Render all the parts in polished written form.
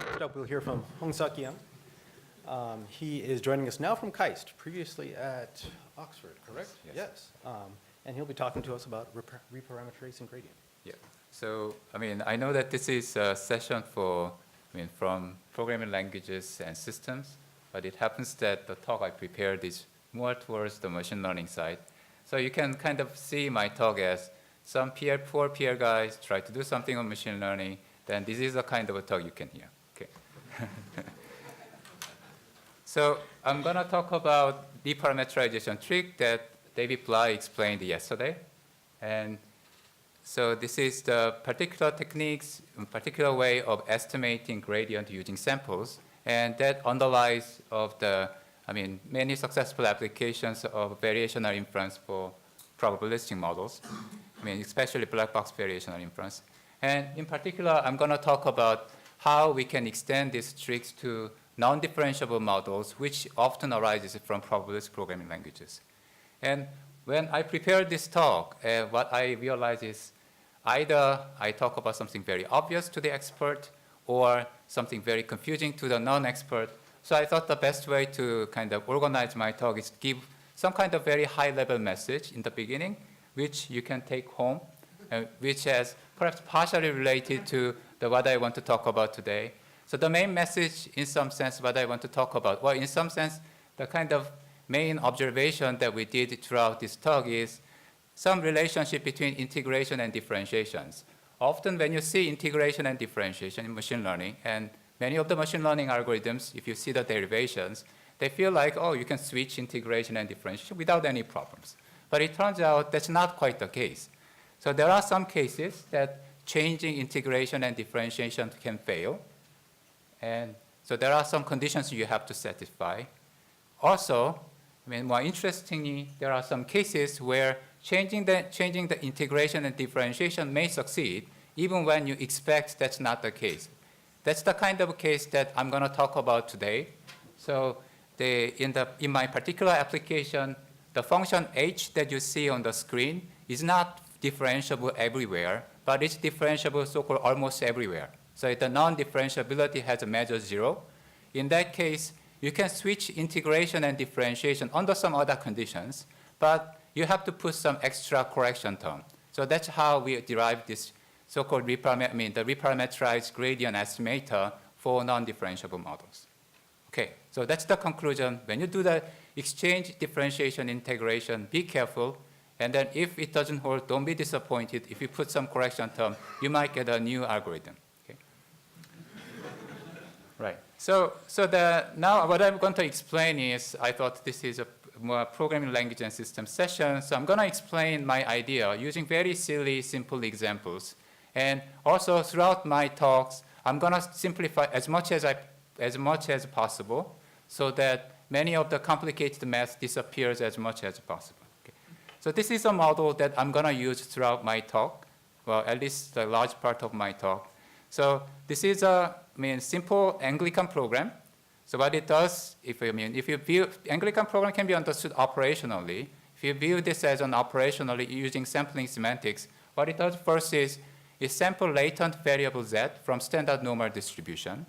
Next up, we'll hear from Hongseok. He is joining us now from KAIST, previously at Oxford, correct? Yes. And he'll be talking to us about reparameterization gradient. Yeah. So, I know that this is a session for, from programming languages and systems, but it happens that the talk I prepared is more towards the machine learning side. So you can kind of see my talk as some poor PR guys try to do something on machine learning, then this is the kind of a talk you can hear. Okay. So I'm going to talk about reparameterization trick that David Bly explained yesterday. And so this is the particular techniques, particular way of estimating gradient using samples. And that underlies of the, many successful applications of variational inference for probabilistic models. Especially black box variational inference. And in particular, I'm going to talk about how we can extend these tricks to non-differentiable models, which often arises from probabilistic programming languages. And when I prepared this talk, what I realized is either I talk about something very obvious to the expert or something very confusing to the non-expert. So I thought the best way to kind of organize my talk is to give some kind of very high-level message in the beginning, which you can take home, which is perhaps partially related to what I want to talk about today. So the main message, in some sense, what I want to talk about, well, in some sense, the kind of main observation that we did throughout this talk is some relationship between integration and differentiations. Often when you see integration and differentiation in machine learning, and many of the machine learning algorithms, if you see the derivations, they feel like, oh, you can switch integration and differentiation without any problems. But it turns out that's not quite the case. So there are some cases that changing integration and differentiation can fail. And so there are some conditions you have to satisfy. Also, more interestingly, there are some cases where changing the integration and differentiation may succeed, even when you expect that's not the case. That's the kind of case that I'm going to talk about today. So in my particular application, the function h that you see on the screen is not differentiable everywhere, but it's differentiable so-called almost everywhere. So the non-differentiability has a measure 0. In that case, you can switch integration and differentiation under some other conditions, but you have to put some extra correction term. So that's how we derive this so-called the reparameterized gradient estimator for non-differentiable models. Okay, so that's the conclusion. When you do the exchange, differentiation, integration, be careful. And then if it doesn't hold, don't be disappointed. If you put some correction term, you might get a new algorithm. Okay. Right. So now what I'm going to explain is, I thought this is a more programming language and system session. So I'm going to explain my idea using very silly, simple examples. And also throughout my talks, I'm going to simplify as much as possible, so that many of the complicated math disappears as much as possible. Okay. So this is a model that I'm going to use throughout my talk, well, at least the large part of my talk. So this is a simple Anglican program. So what it does, if you view Anglican program can be understood operationally. If you view this as an operationally using sampling semantics, what it does first is sample latent variable z from standard normal distribution.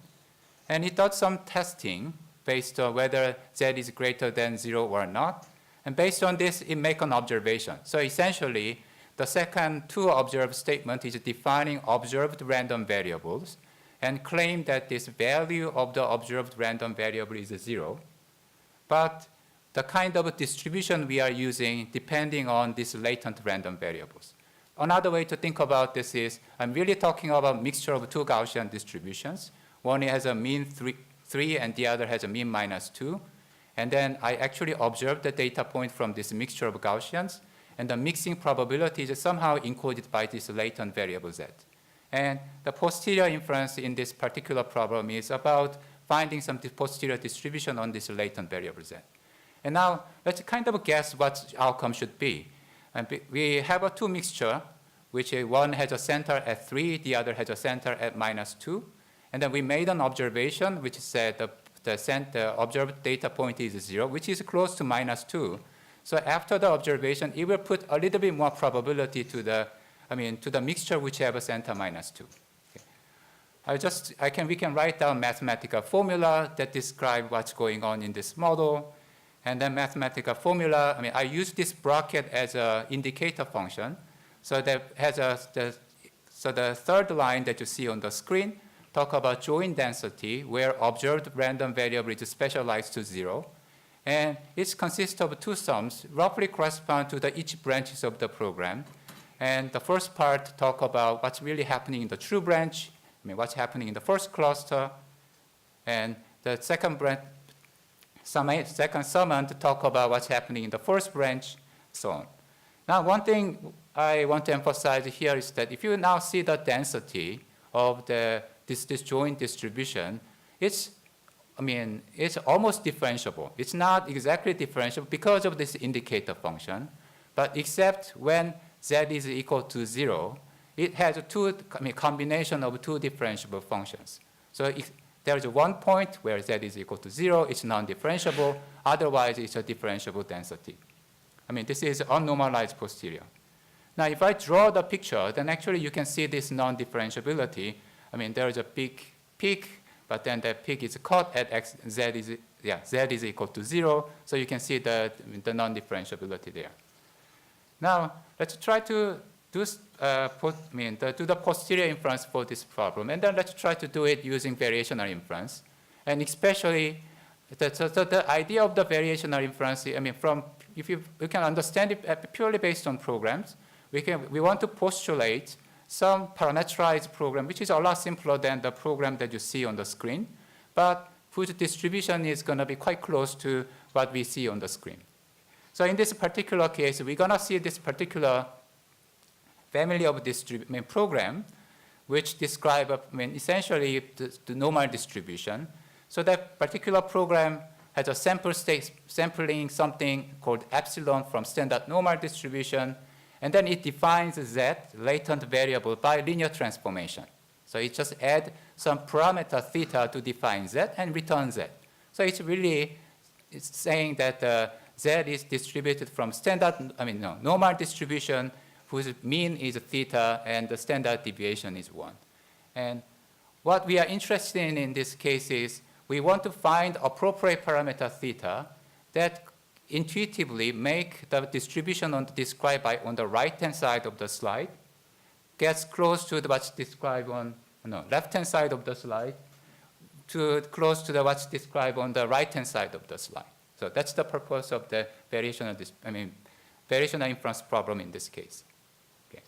And it does some testing based on whether z is greater than 0 or not. And based on this, it makes an observation. So essentially, the second to observe statement is defining observed random variables and claim that this value of the observed random variable is 0. But the kind of distribution we are using depending on these latent random variables. Another way to think about this is, I'm really talking about mixture of two Gaussian distributions. One has a mean 3 and the other has a mean -2. And then I actually observe the data point from this mixture of Gaussians, and the mixing probability is somehow encoded by this latent variable z. And the posterior inference in this particular problem is about finding some posterior distribution on this latent variable z. And now let's kind of guess what outcome should be. And we have a two mixture, which one has a center at 3, the other has a center at -2. And then we made an observation which said the observed data point is 0, which is close to -2. So after the observation, it will put a little bit more probability to the mixture which have a center -2. Okay. we can write down mathematical formula that describe what's going on in this model. And then mathematical formula, I use this bracket as an indicator function. So that has so the third line that you see on the screen talk about joint density where observed random variable is specialized to 0. And it consists of two sums, roughly correspond to the each branches of the program. And the first part talk about what's really happening in the true branch, what's happening in the first cluster. And the second summand to talk about what's happening in the first branch, so on. Now, one thing I want to emphasize here is that if you now see the density of this joint distribution, it's almost differentiable. It's not exactly differentiable because of this indicator function, but except when z is equal to 0, it has combination of two differentiable functions. So there's one point where z is equal to 0, it's non-differentiable, otherwise it's a differentiable density. This is unnormalized posterior. Now, if I draw the picture, then actually you can see this non-differentiability. There is a big peak, but then that peak is cut at z is equal to 0, so you can see the non-differentiability there. Now, let's try to do the posterior inference for this problem, and then let's try to do it using variational inference. And especially, the idea of the variational inference, if you can understand it purely based on programs, we want to postulate some parameterized program, which is a lot simpler than the program that you see on the screen, but whose distribution is going to be quite close to what we see on the screen. So in this particular case, we're going to see this particular family of program, which describe essentially the normal distribution. So that particular program has a sampling something called epsilon from standard normal distribution, and then it defines z, latent variable, by linear transformation. So it just adds some parameter theta to define z and return z. So it's saying that z is distributed from normal distribution whose mean is theta and the standard deviation is 1. And what we are interested in this case is we want to find appropriate parameter theta that intuitively make the distribution described on the right-hand side of the slide gets close to what's described on left-hand side of the slide close to what's described on the right-hand side of the slide. So that's the purpose of the variational inference problem in this case. Okay.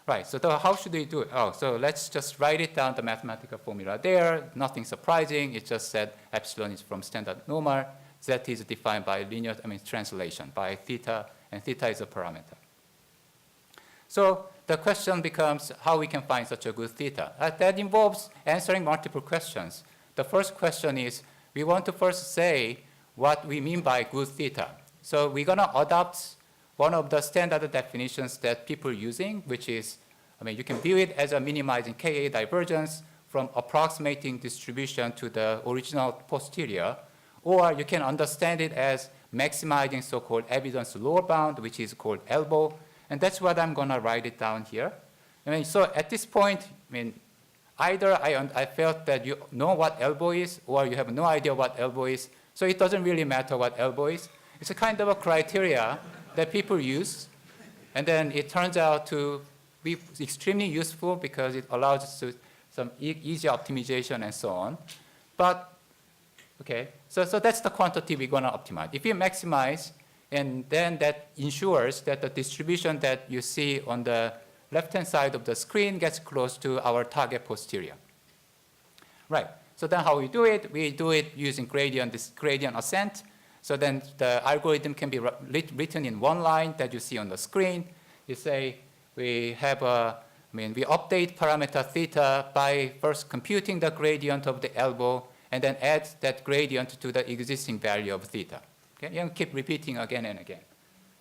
Right, so how should we do it? So let's just write it down, the mathematical formula there. Nothing surprising. It just said epsilon is from standard normal. Z is defined by linear translation by theta, and theta is a parameter. So the question becomes how we can find such a good theta. That involves answering multiple questions. The first question is we want to first say what we mean by good theta. So we're going to adopt one of the standard definitions that people are using, which is, you can view it as a minimizing Ka divergence from approximating distribution to the original posterior, or you can understand it as maximizing so-called evidence lower bound, which is called elbow, and that's what I'm going to write it down here. So at this point, either I felt that you know what elbow is, or you have no idea what elbow is, so it doesn't really matter what elbow is. It's a kind of a criteria that people use, and then it turns out to be extremely useful because it allows us to some easy optimization and so on. But okay, so that's the quantity we're going to optimize. If you maximize, and then that ensures that the distribution that you see on the left-hand side of the screen gets close to our target posterior. Right. So then how we do it using gradient ascent. So then the algorithm can be written in one line that you see on the screen. You say we update parameter theta by first computing the gradient of the elbow and then add that gradient to the existing value of theta. Okay? You keep repeating again and again.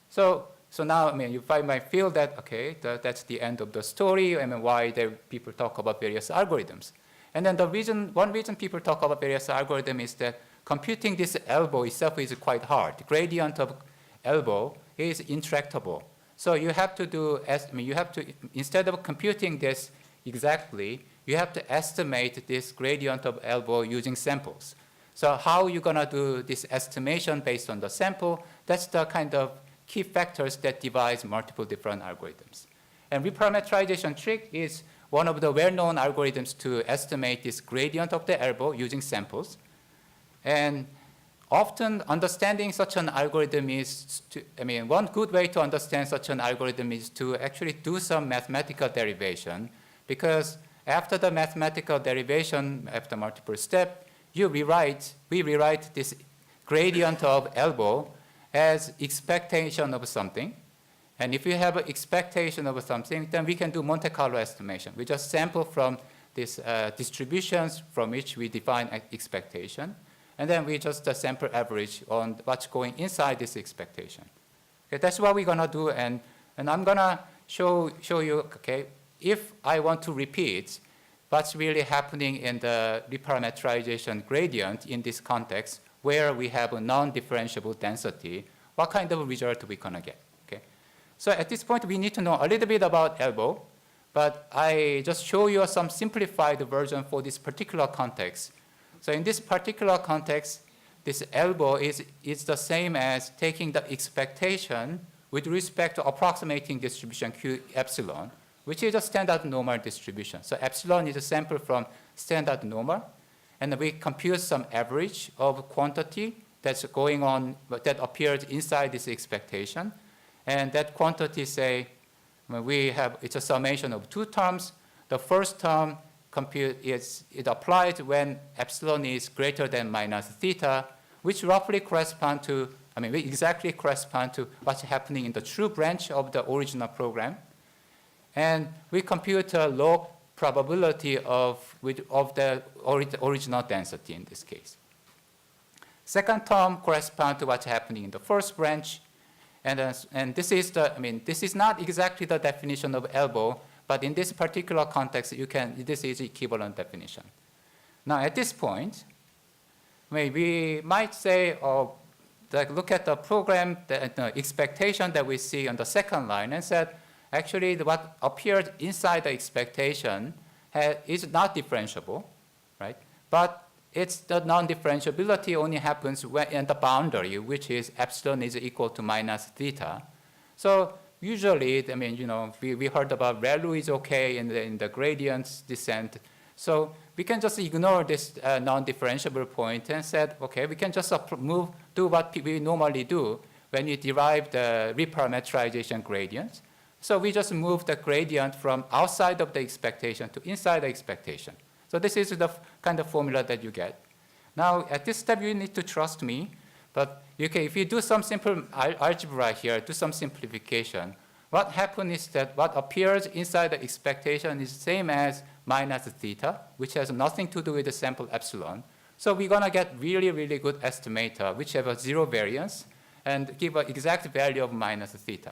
So now you might feel that, okay, that's the end of the story, why people talk about various algorithms. And then one reason people talk about various algorithms is that computing this elbow itself is quite hard. The gradient of elbow is intractable. So you have to instead of computing this exactly, you have to estimate this gradient of elbow using samples. So how you're going to do this estimation based on the sample, that's the kind of key factors that devise multiple different algorithms. And reparameterization trick is one of the well-known algorithms to estimate this gradient of the elbow using samples. And often understanding such an algorithm is one good way to understand such an algorithm is to actually do some mathematical derivation, because after the mathematical derivation, after multiple steps, we rewrite this gradient of elbow as expectation of something. And if you have an expectation of something, then we can do Monte Carlo estimation. We just sample from these distributions from which we define expectation. And then we just sample average on what's going inside this expectation. Okay, that's what we're going to do. And I'm going to show you, okay, if I want to repeat what's really happening in the reparameterization gradient in this context, where we have a non-differentiable density, what kind of result we're going to get. Okay? So at this point, we need to know a little bit about elbow, but I just show you some simplified version for this particular context. So in this particular context, this elbow is the same as taking the expectation with respect to approximating distribution Q epsilon, which is a standard normal distribution. So epsilon is a sample from standard normal, and we compute some average of quantity that's going on, that appears inside this expectation. And that quantity, say, it's a summation of two terms. The first term it applies when epsilon is greater than minus theta, which roughly correspond to, we exactly correspond to what's happening in the true branch of the original program. And we compute a log probability of the original density in this case. Second term corresponds to what's happening in the first branch. And this is this is not exactly the definition of elbow, but in this particular context, this is equivalent definition. Now at this point, we might say, look at the program, the expectation that we see on the second line, and said, actually, what appeared inside the expectation is not differentiable, right? But it's the non-differentiability only happens when in the boundary, which is epsilon is equal to minus theta. So usually, we heard about ReLU is okay in the gradients descent. So we can just ignore this non-differentiable point and said, okay, we can just do what we normally do when we derive the reparameterization gradient. So we just move the gradient from outside of the expectation to inside the expectation. So this is the kind of formula that you get. Now, at this step, you need to trust me. But if you do some simple algebra here, do some simplification, what happens is that what appears inside the expectation is the same as minus theta, which has nothing to do with the sample epsilon. So we're going to get really, really good estimator, which have a zero variance, and give an exact value of minus theta.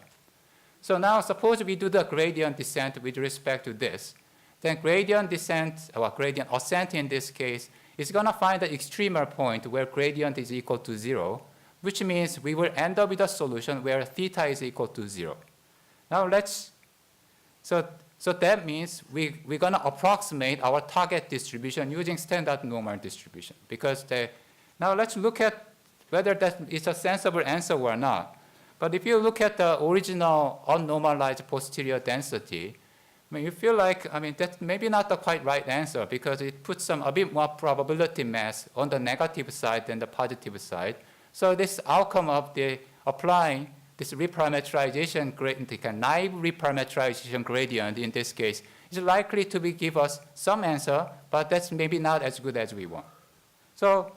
So now suppose we do the gradient descent with respect to this. Then gradient descent, or gradient ascent in this case, is going to find the extremer point where gradient is equal to 0, which means we will end up with a solution where theta is equal to 0. Now so that means we're going to approximate our target distribution using standard normal distribution. Because now let's look at whether that is a sensible answer or not. But if you look at the original unnormalized posterior density, you feel like, that's maybe not the quite right answer because it puts a bit more probability mass on the negative side than the positive side. So this outcome of the applying this reparameterization gradient, naive reparameterization gradient in this case, is likely to give us some answer, but that's maybe not as good as we want. So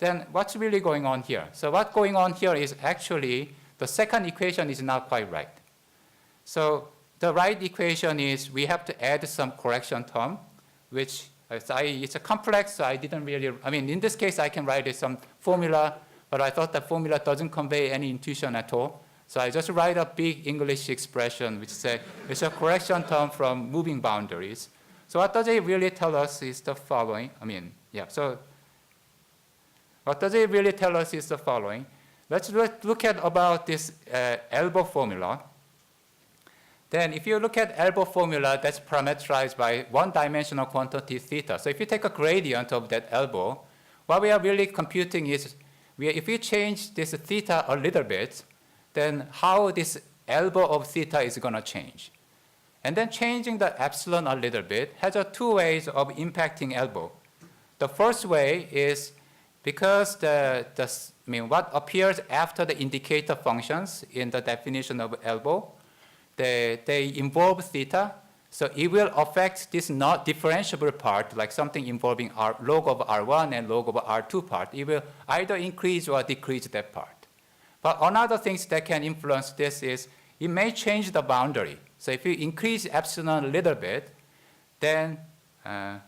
then what's really going on here? So what's going on here is actually the second equation is not quite right. So the right equation is we have to add some correction term, which it's a complex, so I didn't really, in this case, I can write some formula, but I thought the formula doesn't convey any intuition at all. So I just write a big English expression, which says it's a correction term from moving boundaries. So what does it really tell us is the following. So what does it really tell us is the following. Let's look at about this elbow formula. Then if you look at elbow formula, that's parameterized by one-dimensional quantity theta. So if you take a gradient of that elbow, what we are really computing is, if we change this theta a little bit, then how this elbow of theta is going to change. And then changing the epsilon a little bit has two ways of impacting elbow. The first way is because what appears after the indicator functions in the definition of elbow, they involve theta, so it will affect this not differentiable part, like something involving log of R1 and log of R2 part. It will either increase or decrease that part. But another thing that can influence this is it may change the boundary. So if you increase epsilon a little bit, then that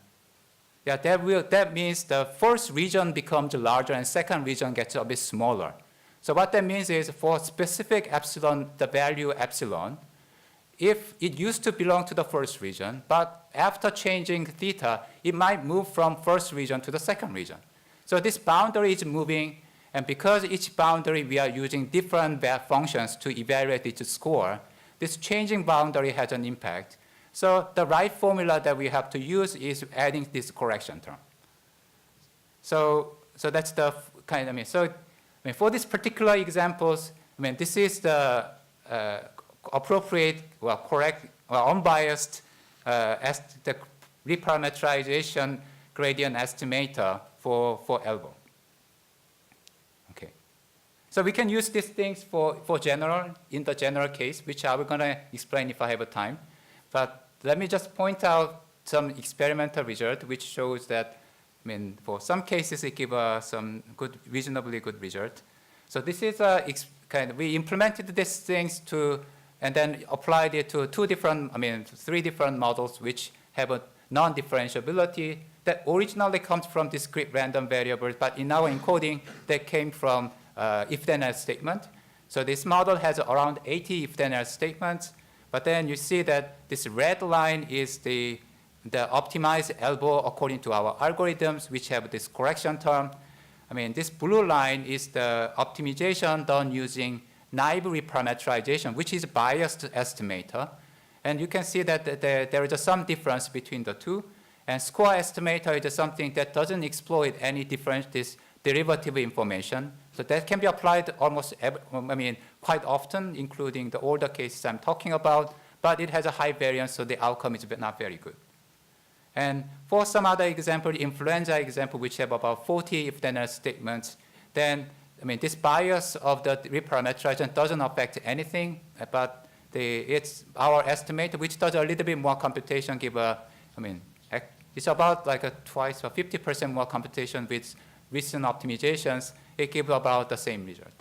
means the first region becomes larger and second region gets a bit smaller. So what that means is for specific epsilon, the value epsilon, if it used to belong to the first region, but after changing theta, it might move from first region to the second region. So this boundary is moving, and because each boundary we are using different functions to evaluate its score, this changing boundary has an impact. So the right formula that we have to use is adding this correction term. So that's the kind of, for these particular examples, this is the appropriate, correct, unbiased the reparameterization gradient estimator for elbow. Okay. So we can use these things in the general case, which I will going to explain if I have a time. But let me just point out some experimental result which shows that, for some cases it gives some reasonably good result. So this is we implemented these things and then applied it to three different models which have a non-differentiability that originally comes from discrete random variables, but in our encoding, they came from if-then-else statement. So this model has around 80 if-then-else statements, but then you see that this red line is the optimized elbow according to our algorithms, which have this correction term. This blue line is the optimization done using naive reparameterization, which is biased estimator. And you can see that there is some difference between the two. And score estimator is something that doesn't exploit any this derivative information. So that can be applied almost, quite often, including the older cases I'm talking about. But it has a high variance, so the outcome is not very good. And for some other example, influenza example, which have about 40 if-then-else statements, then this bias of the reparameterization doesn't affect anything, but it's our estimate, which does a little bit more computation, it's about like twice or 50% more computation with recent optimizations. It gives about the same result.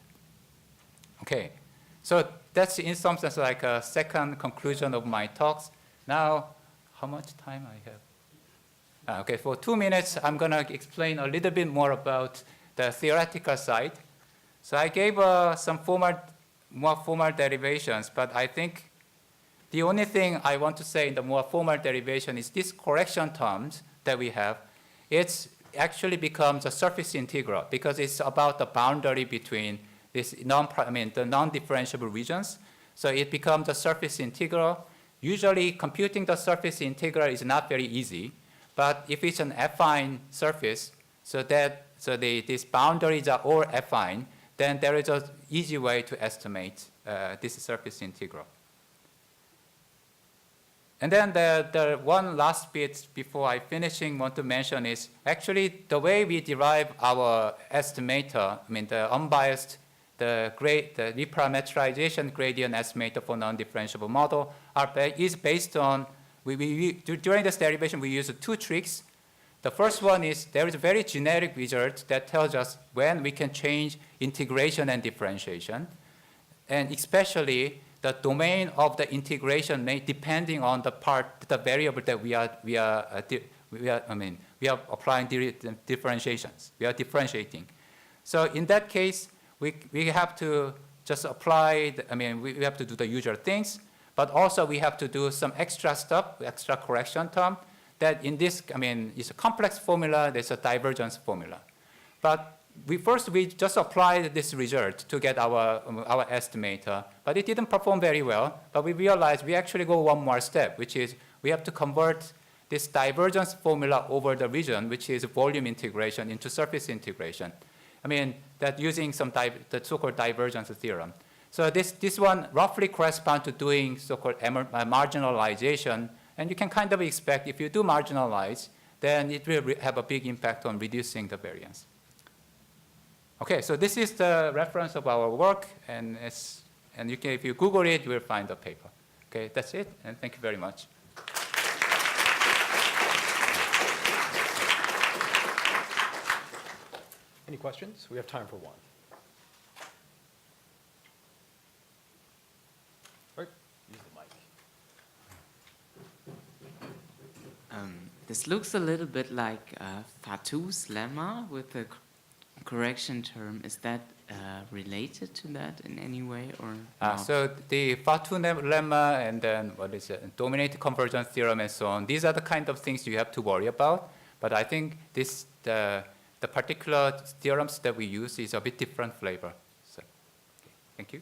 Okay, so that's in some sense like a second conclusion of my talks. Now, how much time I have? Okay, for 2 minutes, I'm going to explain a little bit more about the theoretical side. So I gave some more formal derivations, but I think the only thing I want to say in the more formal derivation is this correction terms that we have, it actually becomes a surface integral because it's about the boundary between this the non-differentiable regions. So it becomes a surface integral. Usually computing the surface integral is not very easy, but if it's an affine surface, these boundaries are all affine, then there is an easy way to estimate this surface integral. And then the one last bit before I want to mention is actually the way we derive our estimator, the unbiased, the reparameterization gradient estimator for non-differentiable model is based on, during this derivation we use two tricks. The first one is there is a very generic result that tells us when we can change integration and differentiation, and especially the domain of the integration may depending on the variable that we are applying differentiations. We are differentiating. So in that case, we have to just apply. We have to do the usual things, but also we have to do some extra stuff, extra correction term. That in this, it's a complex formula. There's a divergence formula, but we just applied this result to get our estimator, but it didn't perform very well. But we realized we actually go one more step, which is we have to convert this divergence formula over the region, which is volume integration, into surface integration. I mean, that using the so-called divergence theorem. So this one roughly corresponds to doing so-called marginalization, and you can kind of expect if you do marginalize, then it will have a big impact on reducing the variance. Okay, so this is the reference of our work, and you can, if you Google it, you will find the paper. Okay, that's it, and thank you very much. Any questions? We have time for one. All right, use the mic. This looks a little bit like Fatou's lemma with the correction term. Is that related to that in any way, or not? So the Fatou lemma and then what is it, dominated convergence theorem and so on, these are the kind of things you have to worry about. But I think the particular theorems that we use is a bit different flavor. So, okay, thank you.